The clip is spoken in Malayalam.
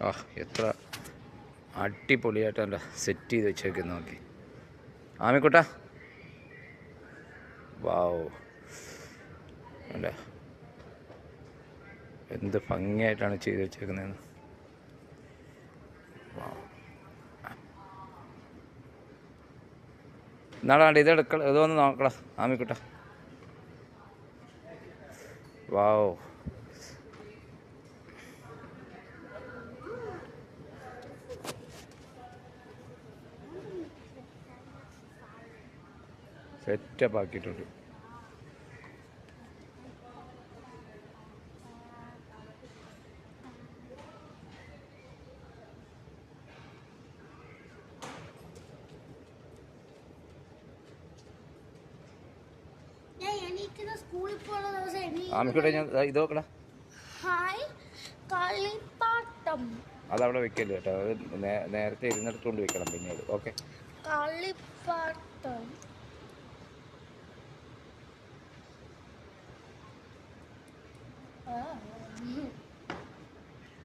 ആ എത്ര അടിപൊളിയായിട്ടല്ല സെറ്റ് ചെയ്ത് വെച്ചേക്കുന്നു നോക്കി. ആമിക്കുട്ട വാവ് അല്ല എന്ത് ഭംഗിയായിട്ടാണ് ചെയ്ത് വെച്ചേക്കുന്നതെന്ന്. എന്നാടാണ്ട് ഇതൊന്ന് നോക്കടാ ആമിക്കുട്ട. വാവ് സെറ്റപ്പ് ആക്കിയിട്ടുണ്ട്. ആമിക്കുട്ട ഞാൻ ഇത് നോക്കടാ. അതവിടെ വെക്കല്ലേ കേട്ടോ, അത് നേരത്തെ ഇരുന്നിടത്തുകൊണ്ട് വെക്കണം പിന്നീട്. ഓക്കെ കളിപ്പാട്ടം